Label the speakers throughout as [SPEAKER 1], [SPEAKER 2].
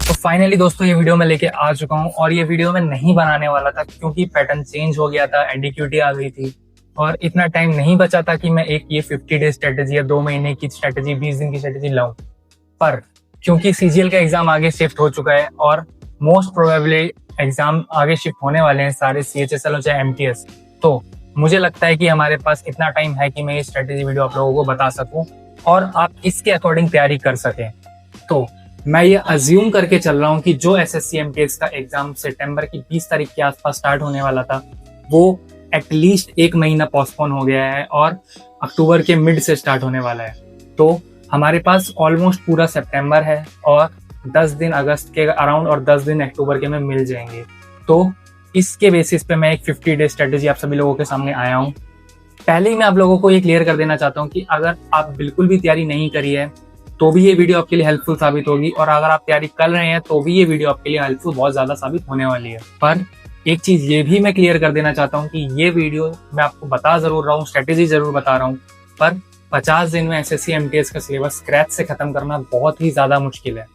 [SPEAKER 1] तो फाइनली दोस्तों ये वीडियो मैं लेके आ चुका हूँ और ये वीडियो मैं नहीं बनाने वाला था क्योंकि पैटर्न चेंज हो गया था, एडिक्यूटी आ गई थी और इतना टाइम नहीं बचा था कि मैं एक ये 50 डे स्ट्रेटेजी या 2 महीने की स्ट्रेटेजी 20 दिन की स्ट्रेटेजी लाऊं। पर क्योंकि सीजीएल का एग्जाम आगे शिफ्ट हो चुका है और मोस्ट प्रोबेबली एग्जाम आगे शिफ्ट होने वाले हैं सारे सीएचएसएल हो चाहे एमटीएस, तो मुझे लगता है कि हमारे पास इतना टाइम है कि मैं ये स्ट्रेटेजी वीडियो आप लोगों को बता सकूं और आप इसके अकॉर्डिंग तैयारी कर सकें। तो मैं ये अज्यूम करके चल रहा हूँ कि जो एसएससी एमटीएस का एग्जाम सितंबर की 20 तारीख के आसपास स्टार्ट होने वाला था वो एटलीस्ट 1 महीना पोस्टपोन हो गया है और अक्टूबर के मिड से स्टार्ट होने वाला है। तो हमारे पास ऑलमोस्ट पूरा सितंबर है और 10 दिन अगस्त के अराउंड और 10 दिन अक्टूबर के में मिल जाएंगे। तो इसके बेसिस पे मैं एक 50 डे स्ट्रेटेजी आप सभी लोगों के सामने आया हूँ। पहले ही मैं आप लोगों को ये क्लियर कर देना चाहता हूँ कि अगर आप बिल्कुल भी तैयारी नहीं करी है तो भी ये वीडियो आपके लिए हेल्पफुल साबित होगी और अगर आप तैयारी कर रहे हैं तो भी ये वीडियो आपके लिए हेल्पफुल बहुत ज्यादा साबित होने वाली है। पर एक चीज ये भी मैं क्लियर कर देना चाहता हूँ कि ये वीडियो मैं आपको बता जरूर रहा हूँ, स्ट्रेटेजी जरूर बता रहा हूँ, पर 50 दिन में एसएससी एमटीएस का सिलेबस स्क्रैच से खत्म करना बहुत ही ज्यादा मुश्किल है।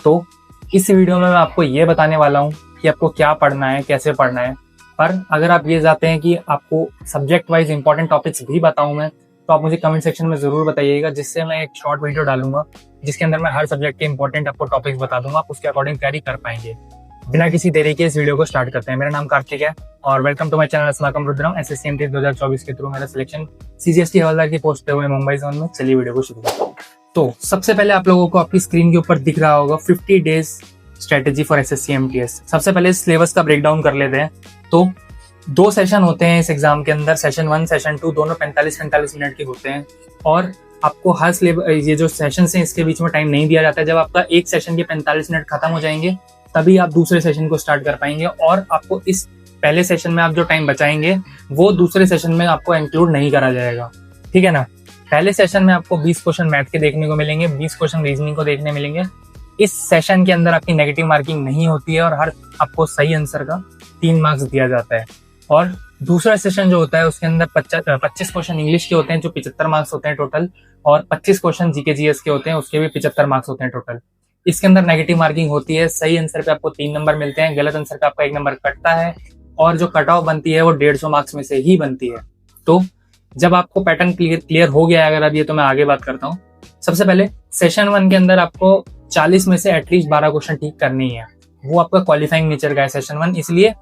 [SPEAKER 1] तो इस वीडियो में मैं आपको ये बताने वाला हूँ कि आपको क्या पढ़ना है, कैसे पढ़ना है। पर अगर आप ये चाहते हैं कि आपको सब्जेक्ट वाइज इंपॉर्टेंट टॉपिक्स भी बताऊं मैं, तो आप मुझे कमेंट सेक्शन में जरूर बताइएगा, जिससे मैं एक शॉर्ट वीडियो डालूंगा जिसके अंदर मैं हर सब्जेक्ट के इंपॉर्टेंट आपको टॉपिक्स बता दूंगा, आप उसके अकॉर्डिंग तैयारी कर पाएंगे। बिना किसी देरी के इस वीडियो को स्टार्ट करते हैं। मेरा नाम कार्तिक है और welcome to my channel Asmakam Rudram. SSC MTS 2024 के थ्रू मेरा सिलेक्शन सीजीएसटी हवलदार की पोस्ट पे हुए मुंबई जोन में। चलिए वीडियो को शुरू करते हैं। तो सबसे पहले आप लोगों को आपकी स्क्रीन के ऊपर दिख रहा होगा 50 days strategy for SSC MTS. सबसे पहले सिलेबस का ब्रेकडाउन कर लेते हैं। तो 2 सेशन होते हैं इस एग्जाम के अंदर, सेशन 1 सेशन 2 दोनों 45-45 मिनट के होते हैं और आपको हर ये जो सेशन है इसके बीच में टाइम नहीं दिया जाता है। जब आपका एक सेशन के 45 मिनट खत्म हो जाएंगे तभी आप दूसरे सेशन को स्टार्ट कर पाएंगे और आपको इस पहले सेशन में आप जो टाइम बचाएंगे वो दूसरे सेशन में आपको इंक्लूड नहीं करा जाएगा, ठीक है ना। पहले सेशन में आपको 20 क्वेश्चन मैथ के देखने को मिलेंगे, 20 क्वेश्चन रीजनिंग को देखने मिलेंगे। इस सेशन के अंदर आपकी नेगेटिव मार्किंग नहीं होती है और हर आपको सही आंसर का 3 मार्क्स दिया जाता है। और दूसरा सेशन जो होता है उसके अंदर 25 क्वेश्चन इंग्लिश के होते हैं जो 75 मार्क्स होते हैं टोटल, और 25 क्वेश्चन जीके जीएस के होते हैं उसके भी 75 मार्क्स होते हैं टोटल। इसके अंदर नेगेटिव मार्किंग होती है, सही आंसर पे आपको 3 नंबर मिलते हैं, गलत आंसर पे आपका 1 नंबर कटता है और जो कट ऑफ बनती है वो 150 मार्क्स में से ही बनती है। तो जब आपको पैटर्न क्लियर हो गया है अगर अब ये, तो मैं आगे बात करता हूँ। सबसे पहले सेशन 1 के अंदर आपको 40 में से एटलीस्ट 12 क्वेश्चन ठीक करनी है, वो आपका क्वालिफाइंग नेचर का है सेशन 1, इसलिए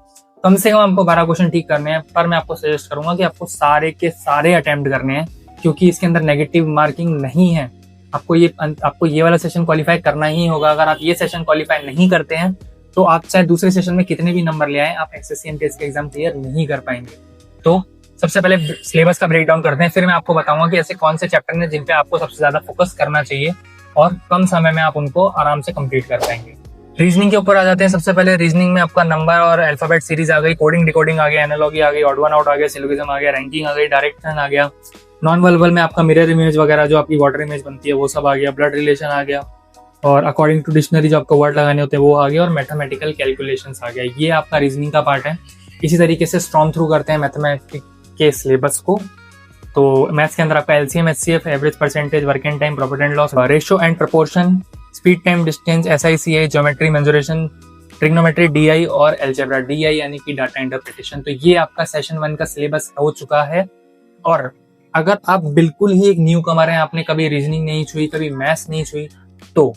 [SPEAKER 1] कम से कम आपको 12 क्वेश्चन ठीक करने हैं। पर मैं आपको सजेस्ट करूंगा कि आपको सारे के सारे अटेम्प्ट करने हैं क्योंकि इसके अंदर नेगेटिव मार्किंग नहीं है। आपको ये वाला सेशन क्वालिफाई करना ही होगा। अगर आप ये सेशन क्वालिफाई नहीं करते हैं तो आप चाहे दूसरे सेशन में कितने भी नंबर ले आए, आप एसएससी एमटीएस के एग्जाम क्लियर नहीं कर पाएंगे। तो सबसे पहले सिलेबस का ब्रेकडाउन करते हैं, फिर मैं आपको बताऊंगा कि ऐसे कौन से चैप्टर हैं जिन पे आपको सबसे ज्यादा फोकस करना चाहिए और कम समय में आप उनको आराम से कंप्लीट कर पाएंगे। रीजनिंग के ऊपर आ जाते हैं। सबसे पहले रीजनिंग में आपका नंबर और अल्फाबेट सीरीज आ गई, कोडिंग डिकोडिंग आ गया, एनालॉजी आ गई, ऑड वन आउट आ गया, सिलोगिज्म आ गया, रैंकिंग आ गई, डायरेक्शन आ गया, नॉन वर्बल में आपका मिरर इमेज वगैरह जो आपकी वाटर इमेज बनती है वो सब आ गया, ब्लड रिलेशन आ गया और अकॉर्डिंग टू डिक्शनरी जो आपको वर्ड लगाने होते हैं वो आ गया और मैथमेटिकल कैलकुलेशंस आ गया। ये आपका रीजनिंग का पार्ट है। इसी तरीके से स्ट्रॉन्ग थ्रू करते हैं मैथमेटिक्स के सिलेबस को। तो मैथ्स के अंदर आपका LCM, HCF, average percentage, working time, profit and loss, ratio and proportion, speed time distance, SI CI, geometry, mensuration, trigonometry, DI और अलजेब्रा, डीआई यानी कि डाटा इंटरप्रिटेशन। तो ये आपका सेशन 1 का सिलेबस हो चुका है। और अगर आप बिल्कुल ही एक न्यू कमर हैं, आपने कभी रीजनिंग नहीं छुई, कभी मैथ्स नहीं छुई, तो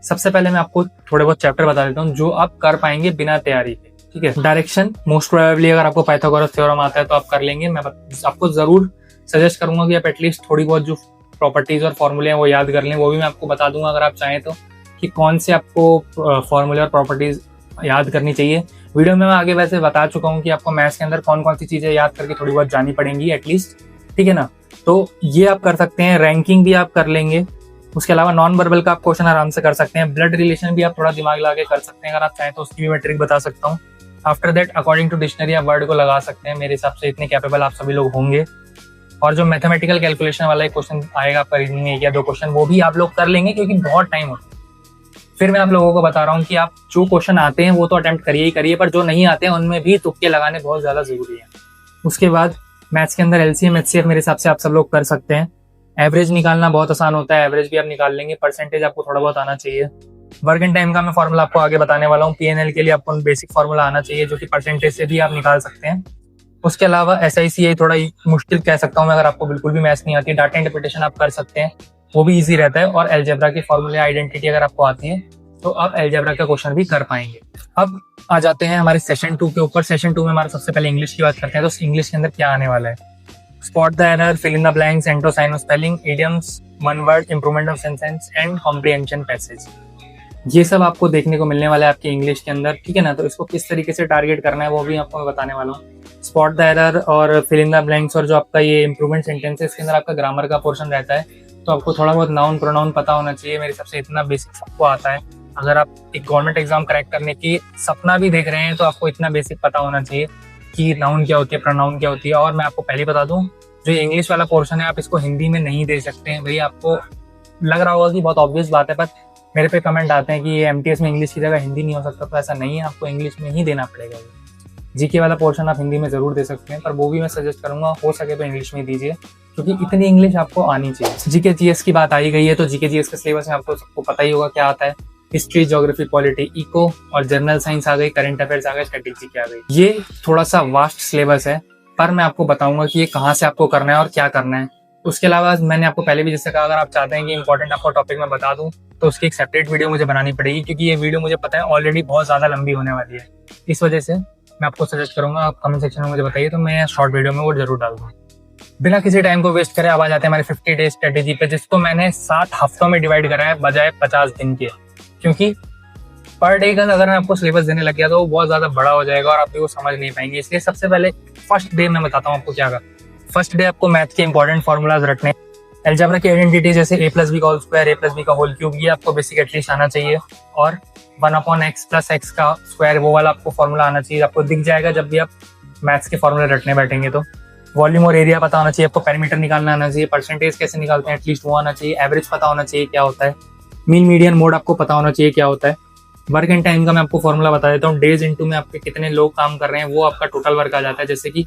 [SPEAKER 1] सबसे पहले मैं आपको थोड़े बहुत चैप्टर बता देता हूँ जो आप कर पाएंगे बिना तैयारी के, ठीक है। डायरेक्शन मोस्ट प्रोबेबली अगर आपको पाइथागोरस थ्योरम आता है तो आप कर लेंगे। मैं आपको जरूर सजेस्ट करूंगा कि आप एटलीस्ट थोड़ी बहुत जो प्रॉपर्टीज और फॉर्मूले हैं वो याद कर लें, वो भी मैं आपको बता दूंगा अगर आप चाहें तो कि कौन से आपको फॉर्मूले और प्रॉपर्टीज याद करनी चाहिए। वीडियो में मैं आगे वैसे बता चुका हूँ कि आपको मैथ्स के अंदर कौन कौन सी चीजें याद करके थोड़ी बहुत जानी पड़ेंगी एटलीस्ट, ठीक है ना। तो ये आप कर सकते हैं, रैंकिंग भी आप कर लेंगे। उसके अलावा नॉन वर्बल का आप क्वेश्चन आराम से कर सकते हैं, ब्लड रिलेशन भी आप थोड़ा दिमाग लगा के कर सकते हैं अगर आप चाहें तो उसकी भी मैं ट्रिक बता सकता हूँ। After that according to dictionary आप वर्ड को लगा सकते हैं। मेरे हिसाब से इतने कैपेबल आप सभी लोग होंगे। और जो मैथमेटिकल कैलकुलेशन वाला एक क्वेश्चन आएगा आपका रीजनिंग में, 1 या 2 क्वेश्चन, वो भी आप लोग कर लेंगे क्योंकि बहुत टाइम होता है। फिर मैं आप लोगों को बता रहा हूँ कि आप जो क्वेश्चन आते हैं वो तो अटेम्प्ट करिए ही करिए, पर जो नहीं आते हैं उनमें भी तुक्के लगाने बहुत ज्यादा जरूरी है। उसके बाद मैथ्स के अंदर एलसीएम, एचसीएफ मेरे हिसाब से आप सब लोग कर सकते हैं। एवरेज निकालना बहुत आसान होता है, एवरेज भी आप निकाल लेंगे। परसेंटेज आपको थोड़ा बहुत आना चाहिए। वर्क एंड टाइम का मैं फॉर्मूला आपको आगे बताने वाला हूँ। पीएनएल के लिए आपको बेसिक फॉर्मूला आना चाहिए, जो कि परसेंटेज से भी आप निकाल सकते हैं। उसके अलावा SICI थोड़ा मुश्किल कह सकता हूँ मैं, अगर आपको बिल्कुल भी मैथ्स नहीं आती। डाटा इंटरप्रिटेशन आप कर सकते हैं, वो भी इजी रहता है। और अलजेब्रा के फॉर्मूले, आइडेंटिटी अगर आपको आती है तो आप अलजेब्रा का क्वेश्चन भी कर पाएंगे। अब आ जाते हैं हमारे सेशन 2 के ऊपर। सेशन 2 में हमारा सबसे पहले इंग्लिश की बात करते हैं। तो इंग्लिश के अंदर क्या आने वाला है? Spot the error, fill in the blanks, antonym synonym spelling, idioms, one word, improvement of sentence and comprehension passage. ये सब आपको देखने को मिलने वाला है आपके इंग्लिश के अंदर, ठीक है ना। तो इसको किस तरीके से टारगेट करना है वो भी आपको मैं बताने वाला हूँ। स्पॉट द एरर और फिल इन द ब्लैंक्स और जो आपका ये इंप्रूवमेंट सेंटेंसेस के अंदर आपका ग्रामर का पोर्शन रहता है, तो आपको थोड़ा बहुत नाउन प्रोनाउन पता होना चाहिए। मेरे हिसाब से इतना बेसिक सबको आता है। अगर आप एक गवर्नमेंट एग्जाम क्रैक करने की सपना भी देख रहे हैं तो आपको इतना बेसिक पता होना चाहिए कि नाउन क्या होती है, प्रोनाउन क्या होती है। और मैं आपको पहले बता दूं, जो इंग्लिश वाला पोर्शन है आप इसको हिंदी में नहीं दे सकते हैं। भाई आपको लग रहा होगा कि बहुत ऑब्वियस बात है, पर मेरे पे कमेंट आते हैं कि ये MTS में इंग्लिश की जगह हिंदी नहीं हो सकता। तो ऐसा नहीं है, आपको इंग्लिश में ही देना पड़ेगा। जीके वाला पोर्शन आप हिंदी में जरूर दे सकते हैं, पर वो भी मैं सजेस्ट करूंगा हो सके तो इंग्लिश में दीजिए, क्योंकि इतनी इंग्लिश आपको आनी चाहिए। जीके जीएस की बात आई गई है, तो जीके जीएस के सिलेबस में आपको सबको पता ही होगा क्या आता है। हिस्ट्री, ज्योग्राफी, पॉलिटी, इको और जनरल साइंस आ गई, करंट अफेयर्स आ गए, स्ट्रेटेजी आ गई। ये थोड़ा सा वास्ट सिलेबस है, पर मैं आपको बताऊंगा कि ये कहाँ से आपको करना है और क्या करना है। उसके अलावा मैंने आपको पहले भी जैसे कहा, अगर आप चाहते हैं कि इंपॉर्टेंट आपको टॉपिक में बता दूं तो उसकी एक सेपरेट वीडियो मुझे बनानी पड़ेगी, क्योंकि ये वीडियो मुझे पता है ऑलरेडी बहुत ज्यादा लंबी होने वाली है। इस वजह से मैं आपको सजेस्ट करूंगा, आप कमेंट सेक्शन में मुझे बताइए, तो मैं शॉर्ट वीडियो में वो जरूर डाल दूंगा। बिना किसी टाइम को वेस्ट करे अब आ जाते हैं हमारे 50 डेज स्ट्रेटेजी पे, जिसको मैंने 7 हफ्तों में डिवाइड करा है बजाय 50 दिन के, क्योंकि पर डे का अगर मैं आपको सिलेबस देने लग गया तो वो बहुत ज्यादा बड़ा हो जाएगा और आप भी वो समझ नहीं पाएंगे। इसलिए सबसे पहले फर्स्ट डे मैं बताता हूँ आपको क्या। फर्स्ट डे आपको मैथ के इंपॉर्टेंट फॉर्मूलाज रखने, अलजेब्रा की आइडेंटिटी जैसे a+b का होल स्क्वायर, a+b का होल क्यूब, ये आपको बेसिक एटलीस्ट आना चाहिए। और 1/x + x का स्क्वायर, वो वाला आपको फॉर्मूला आना चाहिए, आपको दिख जाएगा जब भी आप मैथ्स के फॉर्मूले रटने बैठेंगे। तो वॉल्यूम और एरिया पता होना चाहिए आपको, पैरामीटर निकालना आना चाहिए, परसेंटेज कैसे निकालते हैं एटलीस्ट वो आना चाहिए, एवरेज पता होना चाहिए क्या होता है, मीन मीडियन मोड आपको पता होना चाहिए क्या होता है। वर्क एंड टाइम का मैं आपको फॉर्मूला बता देता हूँ। डेज इंटू में आपके कितने लोग काम कर रहे हैं वो आपका टोटल वर्क आ जाता है। जैसे कि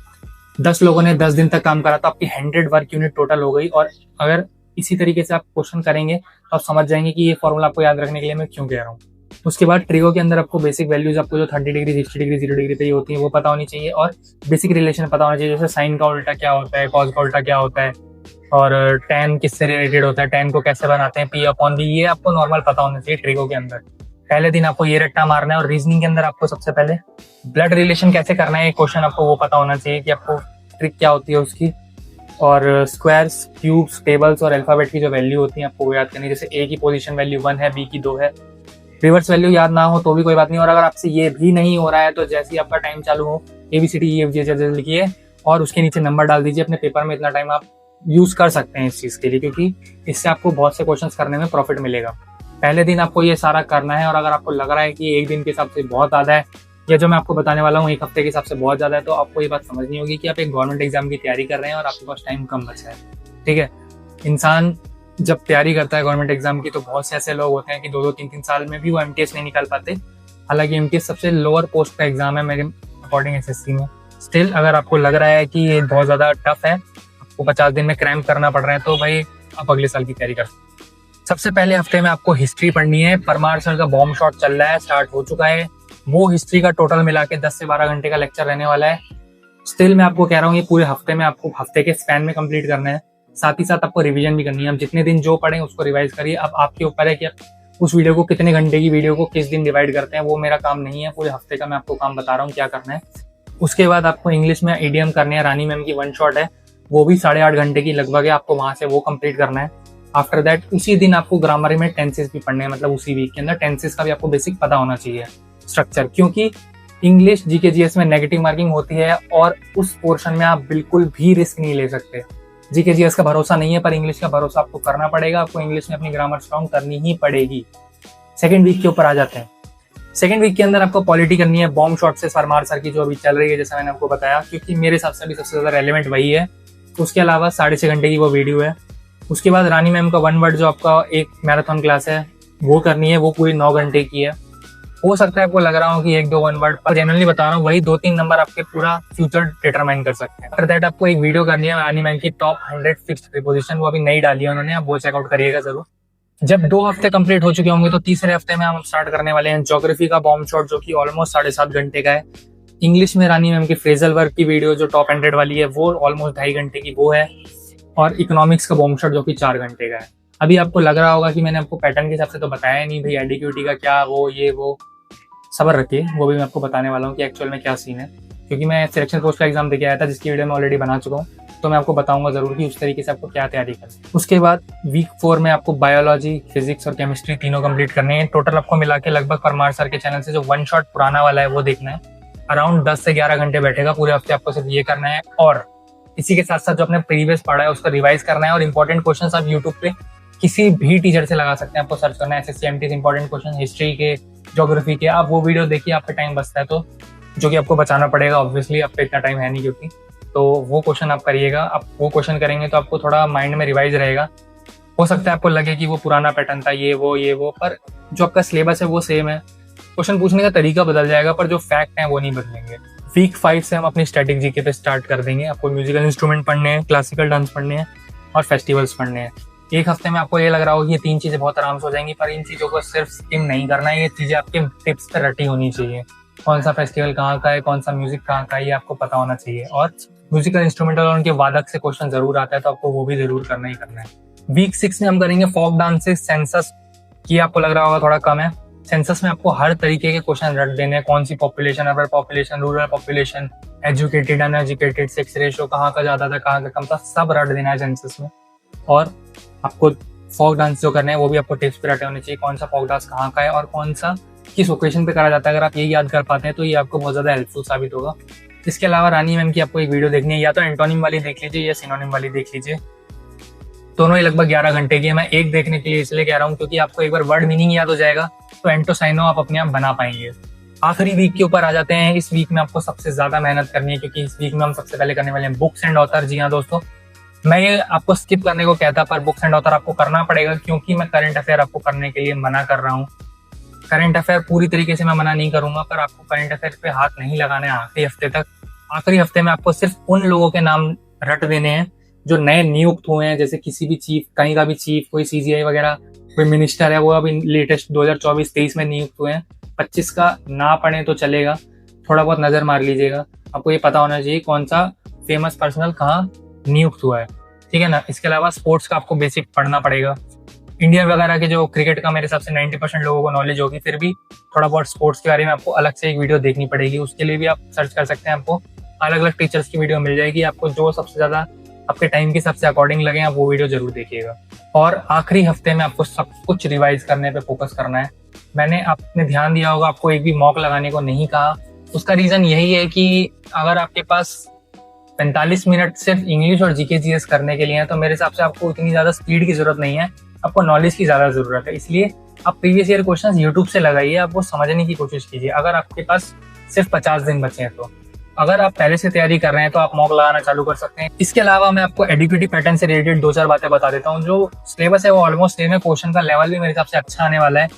[SPEAKER 1] 10 लोगों ने 10 दिन तक काम करा तो आपकी 100 वर्क यूनिट टोटल हो गई। और अगर इसी तरीके से आप क्वेश्चन करेंगे तो आप समझ जाएंगे कि ये फॉर्मूला आपको याद रखने के लिए मैं क्यों कह रहा हूँ। उसके बाद ट्रिगो के अंदर आपको बेसिक वैल्यूज आपको जो 30 डिग्री, 60 डिग्री, 0 डिग्री पे होती है वो पता होनी चाहिए। और बेसिक रिलेशन पता होना चाहिए, जैसे साइन का उल्टा क्या होता है, कॉस का उल्टा क्या होता है, और tan किससे रिलेटेड होता है, tan को कैसे बनाते हैं, P/V, ये आपको नॉर्मल पता होना चाहिए ट्रिगो के अंदर। पहले दिन आपको ये रट्टा मारना है। और रीजनिंग के अंदर आपको सबसे पहले ब्लड रिलेशन कैसे करना है, एक क्वेश्चन आपको वो पता होना चाहिए कि आपको ट्रिक क्या होती है उसकी। और स्क्वायर्स, क्यूब्स, टेबल्स और अल्फाबेट की जो वैल्यू होती है आपको वो याद करनी है। जैसे ए की पोजीशन वैल्यू 1 है, बी की 2 है। रिवर्स वैल्यू याद ना हो तो भी कोई बात नहीं। और अगर आपसे ये भी नहीं हो रहा है तो जैसे ही आपका टाइम चालू हो ABCDEFG लिखिए और उसके नीचे नंबर डाल दीजिए अपने पेपर में। इतना टाइम आप यूज कर सकते हैं इस चीज के लिए, क्योंकि इससे आपको बहुत से क्वेश्चन करने में प्रॉफिट मिलेगा। पहले दिन आपको ये सारा करना है। और अगर आपको लग रहा है कि एक दिन के हिसाब से बहुत ज्यादा है, या जो मैं आपको बताने वाला हूँ एक हफ्ते के हिसाब से बहुत ज्यादा है, तो आपको ये बात समझनी होगी कि आप एक गवर्नमेंट एग्जाम की तैयारी कर रहे हैं और आपके पास टाइम कम बचा है। ठीक है, इंसान जब तैयारी करता है गवर्नमेंट एग्जाम की तो बहुत से ऐसे लोग होते हैं कि 2-2, 3-3 साल में भी वो MTS नहीं निकाल पाते। हालांकि MTS सबसे लोअर पोस्ट का एग्जाम है मेरे अकॉर्डिंग SSC में। स्टिल अगर आपको लग रहा है कि ये बहुत ज्यादा टफ है, आपको 50 दिन में क्रैम्प करना पड़ रहा है, तो भाई आप अगले साल की तैयारी कर सकते हैं। सबसे पहले हफ्ते में आपको हिस्ट्री पढ़नी है। परमार सर का बॉम्ब शॉट चल रहा है, स्टार्ट हो चुका है। वो हिस्ट्री का टोटल मिला के 10 से 12 घंटे का लेक्चर रहने वाला है। स्टिल मैं आपको कह रहा हूँ ये पूरे हफ्ते में आपको हफ्ते के स्पैन में कंप्लीट करना है। साथ ही साथ आपको रिवीजन भी करनी है। आप जितने दिन जो पढ़ें उसको रिवाइज करिए। अब आपके ऊपर है कि आप उस वीडियो को कितने घंटे की वीडियो को किस दिन डिवाइड करते हैं, वो मेरा काम नहीं है। पूरे हफ्ते का मैं आपको काम बता रहा हूँ क्या करना है। उसके बाद आपको इंग्लिश में इडियम करने हैं। रानी मैम की 1 शॉट है, वो भी 8.5 घंटे की लगभग है, आपको वहां से वो कंप्लीट करना है। आफ्टर दैट उसी दिन आपको ग्रामर में टेंसेस भी पढ़ने हैं, मतलब उसी वीक के अंदर टेंसेस का भी आपको बेसिक पता होना चाहिए, स्ट्रक्चर। क्योंकि इंग्लिश जीके जीएस में नेगेटिव मार्किंग होती है और उस पोर्शन में आप बिल्कुल भी रिस्क नहीं ले सकते। जीके जीएस का भरोसा नहीं है, पर इंग्लिश का भरोसा आपको करना पड़ेगा। आपको इंग्लिश में अपनी ग्रामर स्ट्रॉन्ग करनी ही पड़ेगी। सेकेंड वीक के ऊपर आ जाते हैं। सेकेंड वीक के अंदर आपको पॉलिटी करनी है, बॉम्ब शॉट से परमार सर की जो अभी चल रही है, जैसा मैंने आपको बताया, क्योंकि मेरे हिसाब से अभी सबसे ज्यादा रेलेवेंट वही है। उसके अलावा 6.5 घंटे की वो वीडियो है। उसके बाद रानी मैम का 1 वर्ड जो आपका एक मैराथन क्लास है वो करनी है, वो पूरी 9 घंटे की है। हो सकता है आपको लग रहा हो कि 1-2 1 वर्ड, पर जनरली बता रहा हूँ वही 2-3 नंबर आपके पूरा फ्यूचर डिटरमाइन कर सकते हैं। आफ्टर दैट आपको एक वीडियो करनी है रानी मैम की टॉप 100 फिक्स्ड प्रीपोजिशन, वो अभी नई डाली है उन्होंने, आप वो चेकआउट करिएगा जरूर। जब 2 हफ्ते कंप्लीट हो चुके होंगे तो तीसरे हफ्ते में हम स्टार्ट करने वाले हैं ज्योग्राफी का बॉम्ब शॉट, जो कि ऑलमोस्ट 7.5 घंटे का है। इंग्लिश में रानी मैम की फ्रेजल वर्क की वीडियो जो टॉप 100 वाली है वो ऑलमोस्ट 2.5 घंटे की वो है। और इकोनॉमिक्स का बॉम्ब शॉट जो कि 4 घंटे का है। अभी आपको लग रहा होगा कि मैंने आपको पैटर्न के हिसाब से तो बताया नहीं भाई, एडीक्यूटी का क्या वो ये वो, सब्र रखिए, वो भी मैं आपको बताने वाला हूँ कि एक्चुअल में क्या सीन है। क्योंकि मैं सिलेक्शन पोस्ट का एग्जाम देके आया था जिसकी वीडियो मैं ऑलरेडी बना चुका हूँ, तो मैं आपको बताऊंगा जरूर कि उस तरीके से आपको क्या तैयारी करनी है। उसके बाद वीक 4 में आपको बायोलॉजी, फिजिक्स और केमिस्ट्री तीनों कंप्लीट करने हैं। टोटल आपको मिला के लगभग परमार सर के चैनल से जो वन शॉट पुराना वाला है वो देखना है। अराउंड 10 से 11 घंटे बैठेगा, पूरे हफ्ते आपको सिर्फ ये करना है। और इसी के साथ साथ जो आपने प्रीवियस पढ़ा है उसका रिवाइज करना है। और इंपॉर्टेंट क्वेश्चन आप यूट्यूब पे किसी भी टीचर से लगा सकते हैं, आपको सर्च करना है SSC इंपॉर्टेंट क्वेश्चन हिस्ट्री के, ज्योग्राफी के। आप वो वीडियो देखिए, आपका टाइम बचता है तो, जो कि आपको बचाना पड़ेगा ऑब्वियसली, आप पे इतना टाइम है नहीं क्योंकि, तो वो क्वेश्चन आप करिएगा। आप वो क्वेश्चन करेंगे तो आपको थोड़ा माइंड में रिवाइज रहेगा। हो सकता है आपको लगे कि वो पुराना पैटर्न था ये वो, पर जो आपका सिलेबस है वो सेम है। क्वेश्चन पूछने का तरीका बदल जाएगा पर जो फैक्ट है वो नहीं बदलेंगे। वीक 5 से हम अपनी स्टैटिक जीके पे स्टार्ट कर देंगे। आपको म्यूजिकल इंस्ट्रूमेंट पढ़ने हैं, क्लासिकल डांस पढ़ने हैं और फेस्टिवल्स पढ़ने हैं। एक हफ्ते में आपको ये लग रहा होगा कि ये 3 चीजें बहुत आराम से हो जाएंगी, पर इन चीजों को सिर्फ स्किम नहीं करना है। ये चीजें आपके टिप्स पर रटी होनी चाहिए। कौन सा फेस्टिवल कहाँ का है, कौन सा म्यूजिक कहाँ का है, ये आपको पता होना चाहिए। और म्यूजिकल इंस्ट्रूमेंटल और उनके वादक से क्वेश्चन जरूर आता है तो आपको वो भी जरूर करना ही करना है। वीक 6 में हम करेंगे फोक डांसेस, सेंसस की। आपको लग रहा होगा थोड़ा कम है। सेंसस में आपको हर तरीके के क्वेश्चन रट देने हैं। कौन सी population, urban population, rural population, educated, uneducated, sex ratio कहाँ का ज्यादा था कहाँ का कम था, सब रट देना है सेंसस में। और आपको फोक डांस जो करना है वो भी आपको टिप्स पे रटे होने चाहिए। कौन सा फोक डांस कहाँ का है और कौन सा किस ओकेशन पे करा जाता है। अगर आप ये याद कर पाते हैं तो ये आपको बहुत ज्यादा हेल्पफुल साबित होगा। इसके अलावा रानी मैम की आपको एक वीडियो देखनी है, या तो एंटोनिम वाली देख लीजिए या सिनोनिम वाली देख लीजिए। दोनों ही लगभग 11 घंटे की है। मैं एक देखने के लिए इसलिए कह रहा हूँ क्योंकि आपको एक बार वर्ड मीनिंग याद हो जाएगा तो एंटोसाइनो आप अपने आप बना पाएंगे। आखिरी वीक के ऊपर आ जाते हैं। इस वीक में आपको सबसे ज्यादा मेहनत करनी है क्योंकि इस वीक में हम सबसे पहले करने वाले हैं बुक्स एंड ऑथर। जी हाँ दोस्तों, मैं ये आपको स्किप करने को कहता पर बुक्स एंड ऑथर आपको करना पड़ेगा क्योंकि मैं करंट अफेयर आपको करने के लिए मना कर रहा हूँ। करंट अफेयर पूरी तरीके से मैं मना नहीं करूंगा, पर आपको करंट अफेयर पे हाथ नहीं लगाना है आखिरी हफ्ते तक। आखिरी हफ्ते में आपको सिर्फ उन लोगों के नाम रट देने हैं जो नए नियुक्त हुए हैं। जैसे किसी भी चीफ, कहीं का भी चीफ, कोई CGI वगैरह, कोई मिनिस्टर है वो अभी लेटेस्ट 2024-23 में नियुक्त हुए हैं। 25 का ना पढ़े तो चलेगा, थोड़ा बहुत नजर मार लीजिएगा। आपको ये पता होना चाहिए कौन सा फेमस पर्सनल कहाँ नियुक्त हुआ है, ठीक है ना। इसके अलावा स्पोर्ट्स का आपको बेसिक पढ़ना पड़ेगा। इंडिया वगैरह के जो क्रिकेट का मेरे हिसाब से 90% लोगों को नॉलेज होगी, फिर भी थोड़ा बहुत स्पोर्ट्स के बारे में आपको अलग से एक वीडियो देखनी पड़ेगी। उसके लिए भी आप सर्च कर सकते हैं, आपको अलग अलग टीचर्स की वीडियो मिल जाएगी। आपको जो सबसे ज्यादा आपके टाइम के सबसे अकॉर्डिंग लगे आप वो वीडियो जरूर देखिएगा। और आखिरी हफ्ते में आपको सब कुछ रिवाइज करने पे फोकस करना है। मैंने आपने ध्यान दिया होगा, आपको एक भी मॉक लगाने को नहीं कहा। उसका रीजन यही है कि अगर आपके पास 45 मिनट सिर्फ इंग्लिश और जीके जीएस करने के लिए है तो मेरे हिसाब से आपको इतनी ज्यादा स्पीड की जरूरत नहीं है, आपको नॉलेज की ज्यादा जरूरत है। इसलिए आप प्रीवियस ईयर क्वेश्चंस यूट्यूब से लगाइए, आप वो समझने की कोशिश कीजिए। अगर आपके पास सिर्फ 50 दिन बचे हैं तो अगर आप पहले से तैयारी कर रहे हैं तो आप मॉक लगाना चालू कर सकते हैं। इसके अलावा मैं आपको एडीक्यूटी पैटर्न से रिलेटेड 2-4 बातें बता देता हूँ। जो सिलेबस है वो ऑलमोस्ट सेम है, क्वेश्चन का लेवल भी मेरे हिसाब से अच्छा आने वाला है।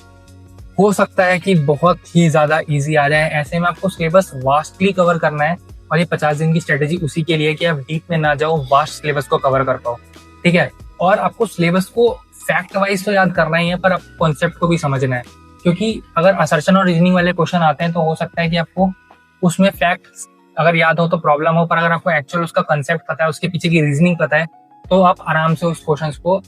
[SPEAKER 1] हो सकता है कि बहुत ही ज्यादा इजी आ जाए, ऐसे में आपको सिलेबस वास्टली कवर करना है। और ये 50 दिन की स्ट्रेटेजी उसी के लिए कि आप डीप में ना जाओ, वास्ट सिलेबस को कवर कर पाओ, ठीक है। और आपको सिलेबस को फैक्ट वाइज तो याद करना ही है, पर आपको कॉन्सेप्ट को भी समझना है। क्योंकि अगर असर्शन और रीजनिंग वाले क्वेश्चन आते हैं तो हो सकता है कि आपको उसमें फैक्ट अगर याद हो तो प्रॉब्लम हो, पर अगर आपको एक्चुअल उसका कंसेप्ट पता है, उसके पीछे की रीजनिंग पता है, तो आप आराम से उस क्वेश्चन को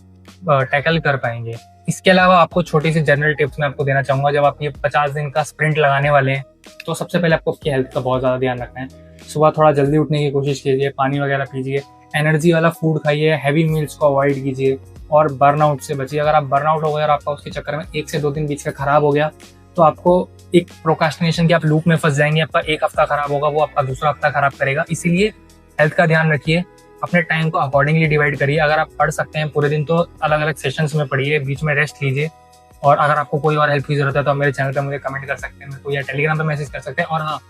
[SPEAKER 1] टैकल कर पाएंगे। इसके अलावा आपको छोटी सी जनरल टिप्स मैं आपको देना चाहूंगा। जब आप ये 50 दिन का स्प्रिंट लगाने वाले हैं तो सबसे पहले आपको अपनी हेल्थ का बहुत ज्यादा ध्यान रखना है। सुबह थोड़ा जल्दी उठने की कोशिश कीजिए, पानी वगैरह पीजिए, एनर्जी वाला फूड खाइए, हैवी मील्स को अवॉइड कीजिए और बर्नआउट से बचिए। अगर आप बर्नआउट हो गए और आपका उसके चक्कर में 1 से 2 दिन बीच का खराब हो गया तो आपको एक प्रोक्रास्टिनेशन के आप लूप में फंस जाएंगे। आपका एक हफ्ता खराब होगा, वो आपका दूसरा हफ्ता खराब करेगा। इसीलिए हेल्थ का ध्यान रखिए, अपने टाइम को अकॉर्डिंगली डिवाइड करिए। अगर आप पढ़ सकते हैं पूरे दिन तो अलग अलग सेशंस में पढ़िए, बीच में रेस्ट लीजिए। और अगर आपको कोई और हेल्प की जरूरत है तो आप मेरे चैनल पे मुझे कमेंट कर सकते हैं, मेरे को या टेलीग्राम पे मैसेज कर सकते हैं। और हाँ,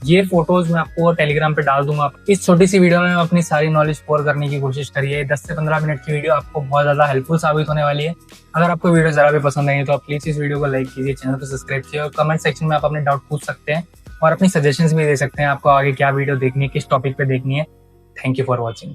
[SPEAKER 1] ये फोटोज मैं आपको टेलीग्राम पे डाल दूंगा। इस छोटी सी वीडियो में अपनी सारी नॉलेज पोर करने की कोशिश करिए। 10 से 15 मिनट की वीडियो आपको बहुत ज्यादा हेल्पफुल साबित होने वाली है। अगर आपको वीडियो जरा भी पसंद आई तो आप प्लीज इस वीडियो को लाइक कीजिए, चैनल को सब्सक्राइब कीजिए और कमेंट सेक्शन में आप अपने डाउट पूछ सकते हैं और अपनी सजेशंस भी दे सकते हैं। आपको आगे क्या वीडियो देखनी है, किस टॉपिक पे देखनी है। Thank you for watching.